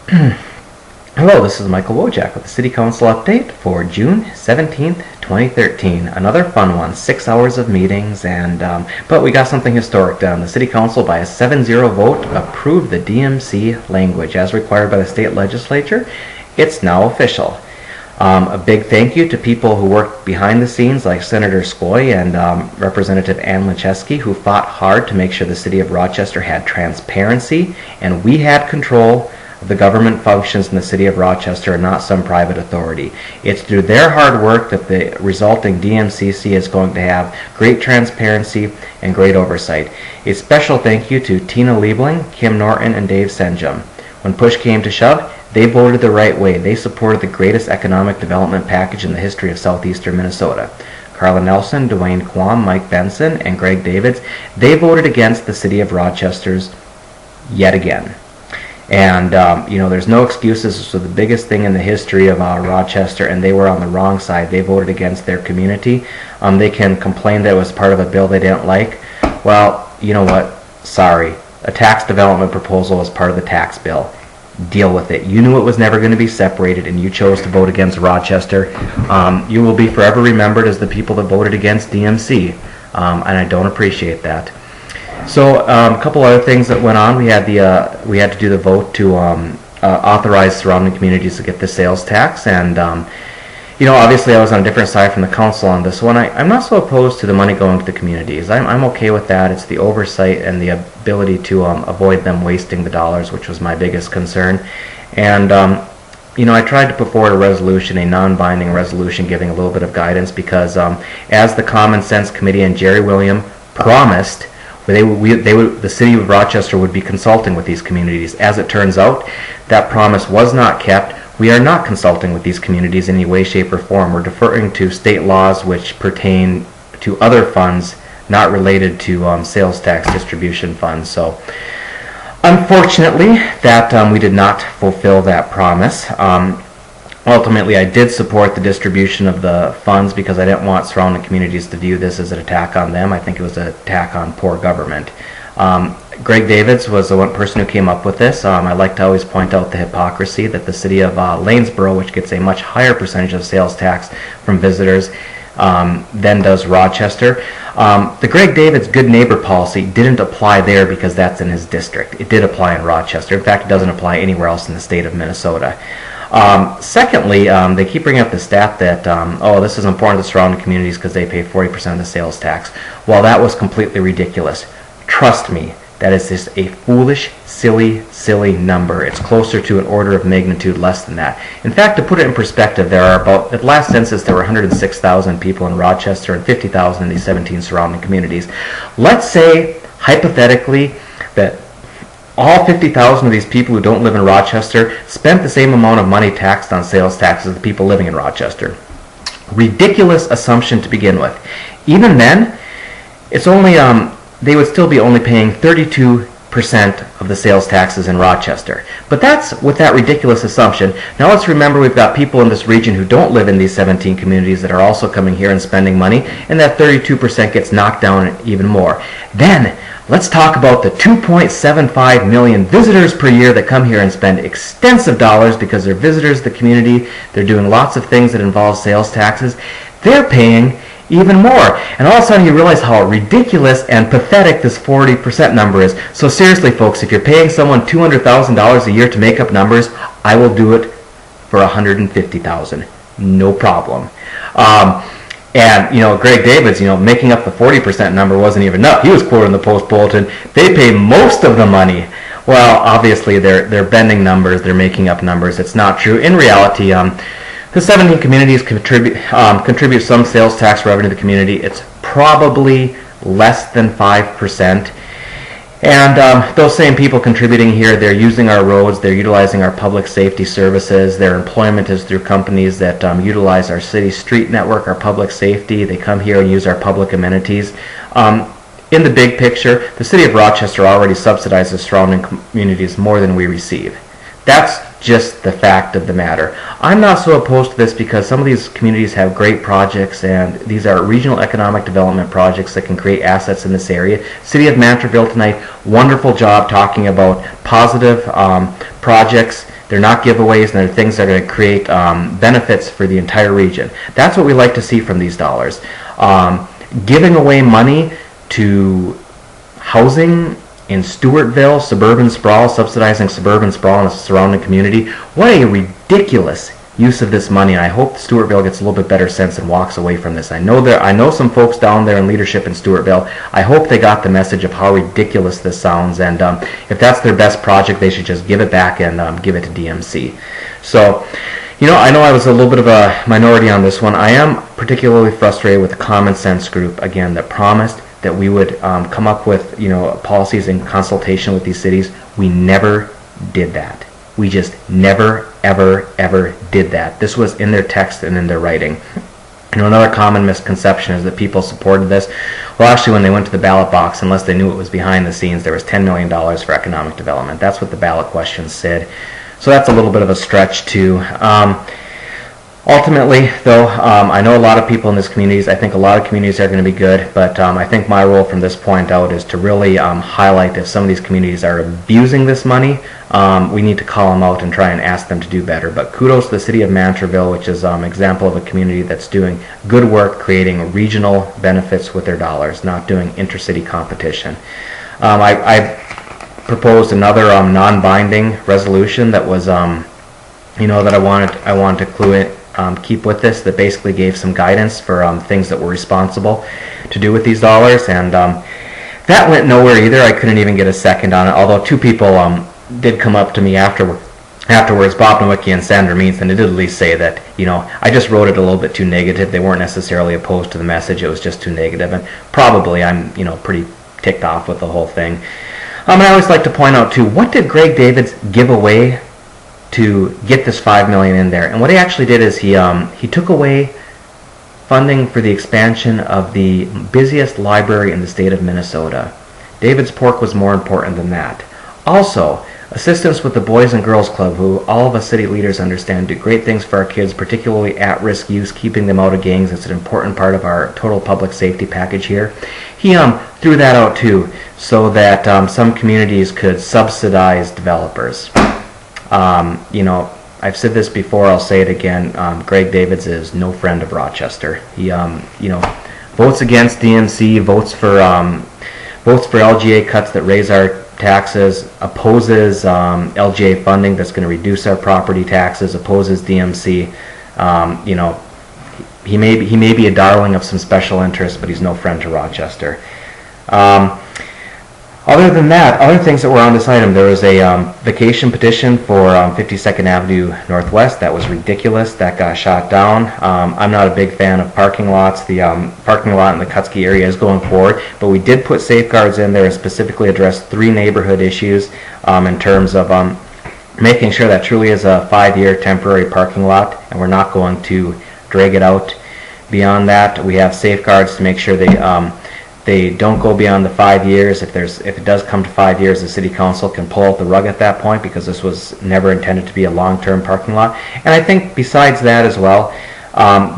Hello, this is Michael Wojcik with the City Council update for June 17th, 2013. Another fun one, 6 hours of meetings, but we got something historic done. The City Council, by a 7-0 vote, approved the DMC language as required by the state legislature. It's now official. A big thank you to people who worked behind the scenes like Senator Skoy and Representative Ann Lincheski, who fought hard to make sure the City of Rochester had transparency and we had control of the government functions in the City of Rochester and not some private authority. It's through their hard work that the resulting DMCC is going to have great transparency and great oversight. A special thank you to Tina Liebling, Kim Norton, and Dave Senjum. When push came to shove, they voted the right way. They supported the greatest economic development package in the history of southeastern Minnesota. Carla Nelson, Dwayne Quam, Mike Benson, and Greg Davids, they voted against the City of Rochester's yet again. And, there's no excuses. This was the biggest thing in the history of Rochester, and they were on the wrong side. They voted against their community. They can complain that it was part of a bill they didn't like. Well, you know what? Sorry. A tax development proposal was part of the tax bill. Deal with it. You knew it was never going to be separated, and you chose to vote against Rochester. You will be forever remembered as the people that voted against DMC, and I don't appreciate that. So a couple other things that went on. We had to do the vote to authorize surrounding communities to get the sales tax, and obviously I was on a different side from the council on this one. I'm not so opposed to the money going to the communities. I'm okay with that. It's the oversight and the ability to avoid them wasting the dollars, which was my biggest concern. And I tried to put forward a resolution, a non-binding resolution, giving a little bit of guidance because as the Common Sense Committee and Jerry William promised, the City of Rochester would be consulting with these communities. As it turns out, that promise was not kept. We are not consulting with these communities in any way, shape, or form. We're deferring to state laws which pertain to other funds not related to sales tax distribution funds. So, unfortunately, that we did not fulfill that promise. Ultimately, I did support the distribution of the funds because I didn't want surrounding communities to view this as an attack on them. I think it was an attack on poor government. Greg Davids was the one person who came up with this. I like to always point out the hypocrisy that the city of Lanesboro, which gets a much higher percentage of sales tax from visitors than does Rochester. The Greg Davids good neighbor policy didn't apply there because that's in his district. It did apply in Rochester. In fact, it doesn't apply anywhere else in the state of Minnesota. Secondly, they keep bringing up the stat that, this is important to surrounding communities because they pay 40% of the sales tax. Well, that was completely ridiculous. Trust me, that is just a foolish, silly number. It's closer to an order of magnitude less than that. In fact, to put it in perspective, there are at the last census, there were 106,000 people in Rochester and 50,000 in these 17 surrounding communities. Let's say, hypothetically, that all 50,000 of these people who don't live in Rochester spent the same amount of money taxed on sales tax as the people living in Rochester. Ridiculous assumption to begin with. Even then, it's only they would still be only paying 32% of the sales taxes in Rochester. But that's with that ridiculous assumption. Now let's remember we've got people in this region who don't live in these 17 communities that are also coming here and spending money, and that 32% gets knocked down even more. Then let's talk about the 2.75 million visitors per year that come here and spend extensive dollars because they're visitors to the community. They're doing lots of things that involve sales taxes. They're paying even more. And all of a sudden you realize how ridiculous and pathetic this 40% number is. So seriously, folks, if you're paying someone $200,000 a year to make up numbers, I will do it for $150,000. No problem. And, Greg Davids, making up the 40% number wasn't even enough. He was quoting the Post Bulletin. They pay most of the money. Well, obviously, they're bending numbers. They're making up numbers. It's not true. In reality, the 17 communities contribute some sales tax revenue to the community. It's probably less than 5%. And those same people contributing here, they're using our roads, they're utilizing our public safety services, their employment is through companies that utilize our city street network, our public safety. They come here and use our public amenities. In the big picture, the city of Rochester already subsidizes surrounding communities more than we receive. That's just the fact of the matter. I'm not so opposed to this because some of these communities have great projects, and these are regional economic development projects that can create assets in this area. City of Mantorville tonight, wonderful job talking about positive projects They're not giveaways, and they're things that are going to create benefits for the entire region. That's what we like to see from these dollars. Giving away money to housing in Stewartville, suburban sprawl, subsidizing suburban sprawl in the surrounding community. What a ridiculous use of this money. I hope Stewartville gets a little bit better sense and walks away from this. I know some folks down there in leadership in Stewartville. I hope they got the message of how ridiculous this sounds, and if that's their best project, they should just give it back and give it to DMC. So, I know I was a little bit of a minority on this one. I am particularly frustrated with the Common Sense group, again, that promised that we would come up with, policies in consultation with these cities. We never did that. We just never, ever, ever did that. This was in their text and in their writing. Another common misconception is that people supported this. Well, actually, when they went to the ballot box, unless they knew it was behind the scenes, there was $10 million for economic development. That's what the ballot question said. So that's a little bit of a stretch, too. Ultimately, though, I know a lot of people in these communities. I think a lot of communities are going to be good, but I think my role from this point out is to really highlight if some of these communities are abusing this money. We need to call them out and try and ask them to do better. But kudos to the city of Mantorville, which is an example of a community that's doing good work, creating regional benefits with their dollars, not doing intercity competition. I proposed another non-binding resolution that was, that I wanted to keep with this, that basically gave some guidance for things that we're responsible to do with these dollars, and that went nowhere either. I couldn't even get a second on it, although two people did come up to me afterwards, Bob Nowicki and Sandra Means, and they did at least say that, I just wrote it a little bit too negative. They weren't necessarily opposed to the message, it was just too negative, and probably I'm, pretty ticked off with the whole thing. And I always like to point out, too, what did Greg Davids give away to get this $5 million in there? And what he actually did is he took away funding for the expansion of the busiest library in the state of Minnesota. David's Pork was more important than that. Also, assistance with the Boys and Girls Club, who all of us city leaders understand do great things for our kids, particularly at-risk youth, keeping them out of gangs. It's an important part of our total public safety package here. He threw that out too, so that some communities could subsidize developers. I've said this before, I'll say it again. Greg Davids is no friend of Rochester. He, votes against DMC, votes for LGA cuts that raise our taxes, opposes LGA funding that's going to reduce our property taxes, opposes DMC. He may be a darling of some special interests, but he's no friend to Rochester. Other than that, other things that were on this item, there was a vacation petition for 52nd Avenue Northwest. That was ridiculous. That got shot down. I'm not a big fan of parking lots. The parking lot in the Kutzke area is going forward, but we did put safeguards in there and specifically address 3 neighborhood issues in terms of making sure that truly is a 5-year temporary parking lot, and we're not going to drag it out beyond that. We have safeguards to make sure they don't go beyond the 5 years. If it does come to 5 years, the city council can pull out the rug at that point, because this was never intended to be a long-term parking lot. And I think besides that as well,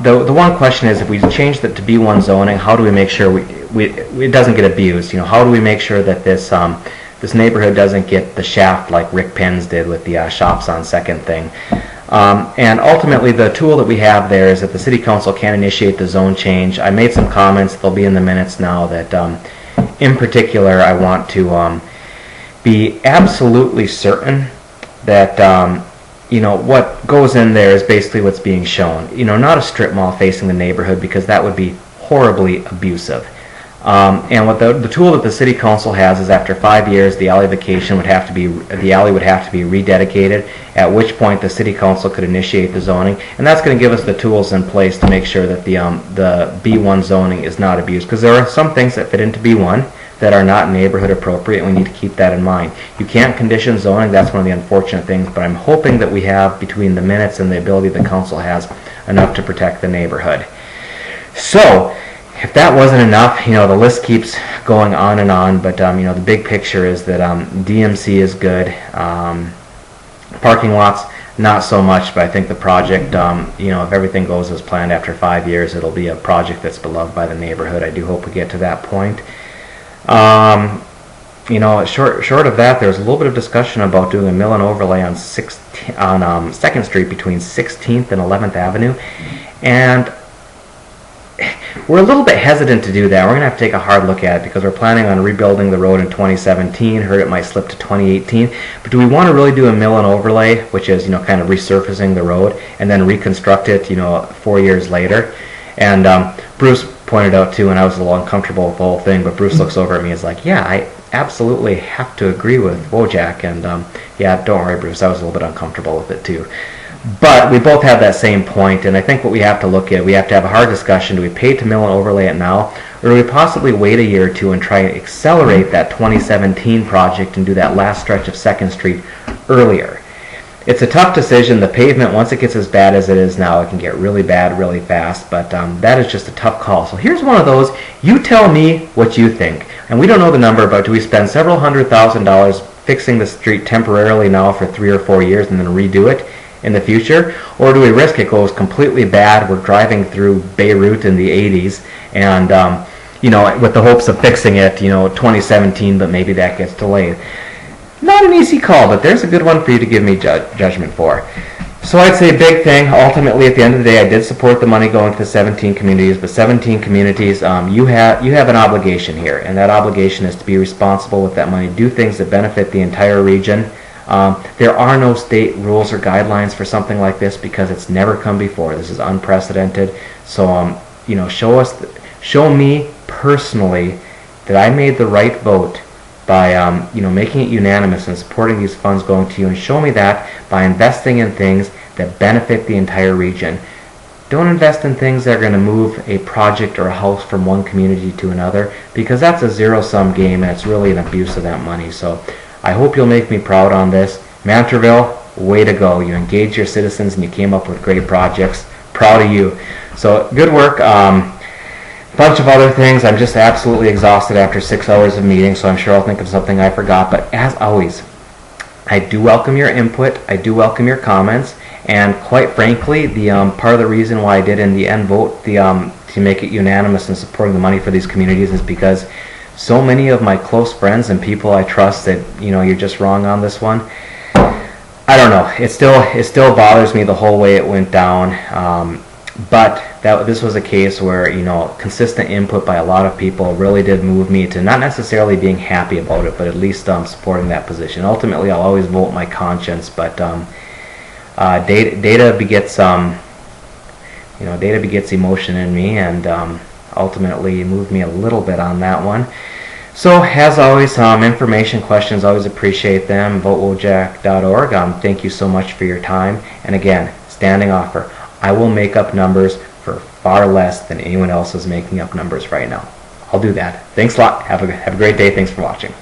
the one question is, if we change that to B1 zoning, how do we make sure it doesn't get abused? How do we make sure that this neighborhood doesn't get the shaft like Rick Penn's did with the shops on Second thing? And ultimately, the tool that we have there is that the city council can initiate the zone change. I made some comments, they'll be in the minutes now, that in particular I want to be absolutely certain that what goes in there is basically what's being shown. Not a strip mall facing the neighborhood, because that would be horribly abusive. And what the tool that the city council has is, after 5 years, the alley would have to be rededicated, at which point the city council could initiate the zoning, and that's going to give us the tools in place to make sure that the B1 zoning is not abused, because there are some things that fit into B1 that are not neighborhood appropriate, and we need to keep that in mind. You can't condition zoning, that's one of the unfortunate things, but I'm hoping that we have, between the minutes and the ability the council has, enough to protect the neighborhood. So, if that wasn't enough, the list keeps going on and on, but the big picture is that DMC is good. Parking lots, not so much, but I think the project, if everything goes as planned after 5 years, it'll be a project that's beloved by the neighborhood. I do hope we get to that point. Short of that, there's a little bit of discussion about doing a mill and overlay on 2nd Street between 16th and 11th Avenue, and we're a little bit hesitant to do that. We're going to have to take a hard look at it because we're planning on rebuilding the road in 2017. Heard it might slip to 2018. But do we want to really do a mill and overlay, which is, kind of resurfacing the road, and then reconstruct it, 4 years later? And Bruce pointed out too, and I was a little uncomfortable with the whole thing, but Bruce looks over at me and is like, yeah, I absolutely have to agree with Wojcik. And yeah, don't worry, Bruce, I was a little bit uncomfortable with it too. But we both have that same point, and I think what we have to look at, we have to have a hard discussion. Do we pay to mill and overlay it now, or do we possibly wait a year or two and try and accelerate that 2017 project and do that last stretch of 2nd Street earlier? It's a tough decision. The pavement, once it gets as bad as it is now, it can get really bad really fast, but that is just a tough call. So here's one of those. You tell me what you think. And we don't know the number, but do we spend several $100,000 fixing the street temporarily now for 3 or 4 years and then redo it in the future, or do we risk it goes completely bad? We're driving through Beirut in the 80s, and with the hopes of fixing it, 2017, but maybe that gets delayed. Not an easy call, but there's a good one for you to give me judgment for. So I'd say big thing. Ultimately, at the end of the day, I did support the money going to the 17 communities, but 17 communities, you have an obligation here, and that obligation is to be responsible with that money, do things that benefit the entire region. There are no state rules or guidelines for something like this because it's never come before. This is unprecedented. So, show me personally that I made the right vote by, making it unanimous and supporting these funds going to you, and show me that by investing in things that benefit the entire region. Don't invest in things that are going to move a project or a house from one community to another, because that's a zero-sum game and it's really an abuse of that money. So I hope you'll make me proud on this. Mantorville, way to go. You engaged your citizens and you came up with great projects. Proud of you. So good work. Bunch of other things. I'm just absolutely exhausted after 6 hours of meeting, so I'm sure I'll think of something I forgot. But as always, I do welcome your input. I do welcome your comments. And quite frankly, the part of the reason why I did in the end vote to make it unanimous in supporting the money for these communities is because so many of my close friends and people I trust that you're just wrong on this one. I don't know. It still bothers me the whole way it went down. But this was a case where consistent input by a lot of people really did move me to not necessarily being happy about it, but at least supporting that position. Ultimately, I'll always vote my conscience, but data begets data begets emotion in me, and ultimately moved me a little bit on that one. So as always, information, questions, always appreciate them. VoteWojcik.org. Thank you so much for your time. And again, standing offer. I will make up numbers for far less than anyone else is making up numbers right now. I'll do that. Thanks a lot. Have a great day. Thanks for watching.